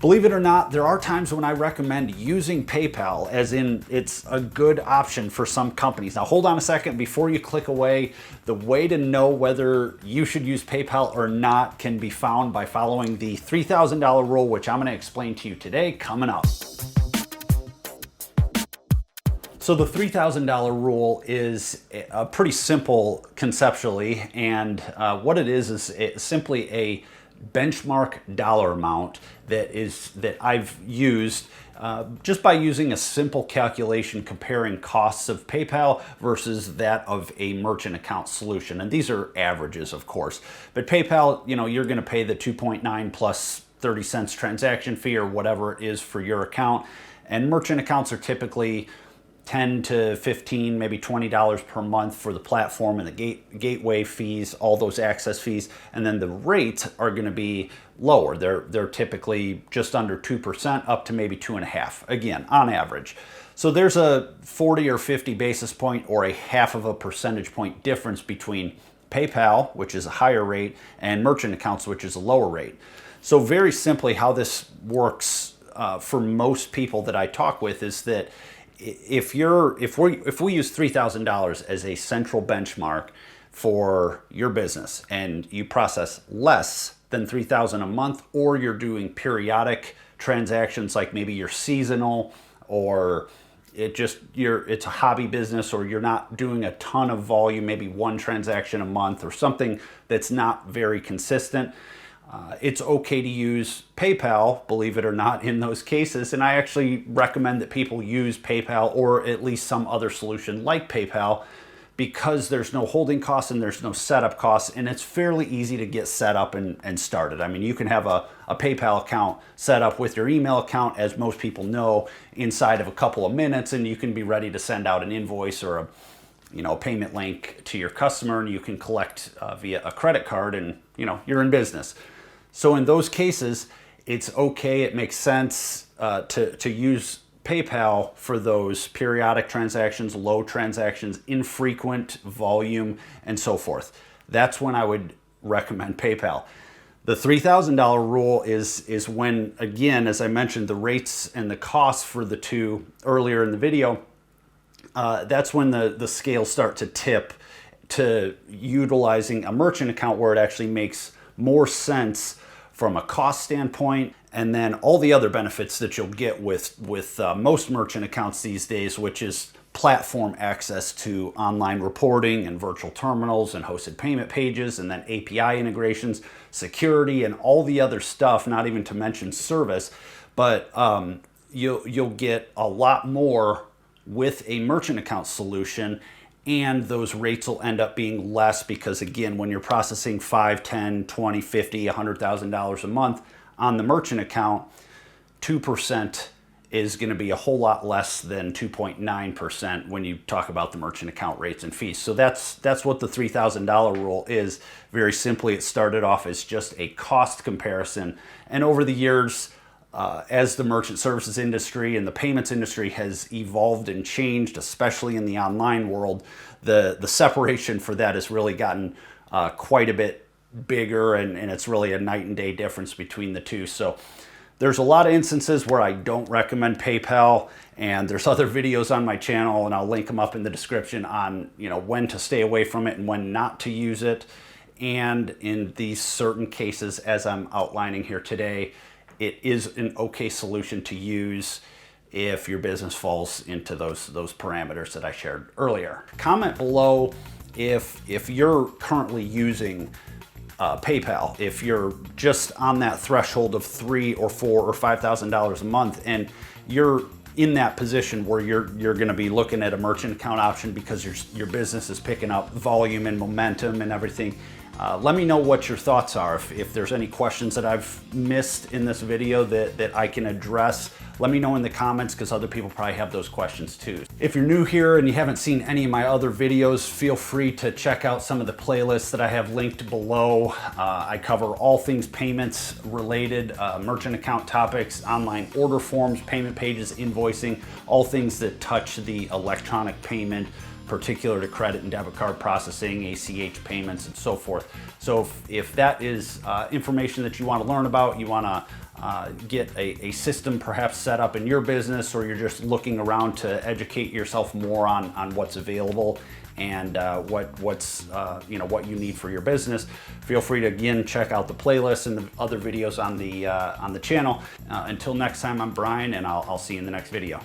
Believe it or not, there are times when I recommend using PayPal, as in it's a good option for some companies. Now hold on a second before you click away. The way to know whether you should use PayPal or not can be found by following the $3,000 rule, which I'm going to explain to you today coming up. So the $3,000 rule is pretty simple conceptually, and what it is it's simply a benchmark dollar amount that I've used just by using a simple calculation comparing costs of PayPal versus that of a merchant account solution. And these are averages, of course. But PayPal, you're going to pay the 2.9 plus 30 cents transaction fee or whatever it is for your account. And merchant accounts are typically 10 to 15, maybe $20 per month for the platform and the gateway fees, all those access fees. And then the rates are going to be lower. They're typically just under 2% up to maybe 2.5%, again, on average. So there's a 40 or 50 basis point or a half of a percentage point difference between PayPal, which is a higher rate, and merchant accounts, which is a lower rate. So very simply how this works for most people that I talk with is that if we use $3,000 as a central benchmark for your business and you process less than $3,000 a month, or you're doing periodic transactions like maybe you're seasonal or it's a hobby business, or you're not doing a ton of volume, maybe one transaction a month or something that's not very consistent, it's okay to use PayPal, believe it or not, in those cases. And I actually recommend that people use PayPal or at least some other solution like PayPal, because there's no holding costs and there's no setup costs, and it's fairly easy to get set up and started. I mean, you can have a PayPal account set up with your email account, as most people know, inside of a couple of minutes, and you can be ready to send out an invoice or a payment link to your customer, and you can collect via a credit card, and you're in business. So in those cases, it's okay, it makes sense to use PayPal for those periodic transactions, low transactions, infrequent volume, and so forth. That's when I would recommend PayPal. The $3,000 rule is when, again, as I mentioned, the rates and the costs for the two earlier in the video, that's when the scales start to tip to utilizing a merchant account, where it actually makes more sense from a cost standpoint, and then all the other benefits that you'll get with most merchant accounts these days, which is platform access to online reporting and virtual terminals and hosted payment pages, and then API integrations, security, and all the other stuff, not even to mention service. But you'll get a lot more with a merchant account solution, and those rates will end up being less because, again, when you're processing $5, $10, $20, $50, $100,000 a month on the merchant account, 2% is going to be a whole lot less than 2.9% when you talk about the merchant account rates and fees. So that's what the $3,000 rule is. Very simply, it started off as just a cost comparison, and over the years, as the merchant services industry and the payments industry has evolved and changed, especially in the online world, the separation for that has really gotten quite a bit bigger, and it's really a night and day difference between the two. So there's a lot of instances where I don't recommend PayPal, and there's other videos on my channel, and I'll link them up in the description on when to stay away from it and when not to use it. And in these certain cases, as I'm outlining here today, it is an okay solution to use if your business falls into those parameters that I shared earlier. Comment below if you're currently using PayPal, if you're just on that threshold of $3,000 or $4,000 or $5,000 a month, and you're in that position where you're going to be looking at a merchant account option because your business is picking up volume and momentum and everything. Let me know what your thoughts are. If there's any questions that I've missed in this video that I can address, let me know in the comments, because other people probably have those questions too. If you're new here and you haven't seen any of my other videos, feel free to check out some of the playlists that I have linked below. I cover all things payments related, merchant account topics, online order forms, payment pages, invoicing, all things that touch the electronic payment, particular to credit and debit card processing, ACH payments, and so forth. So if that is information that you want to learn about, you want to get a system perhaps set up in your business, or you're just looking around to educate yourself more on what's available and what you need for your business, feel free to again check out the playlist and the other videos on the channel. Until next time, I'm Brian, and I'll see you in the next video.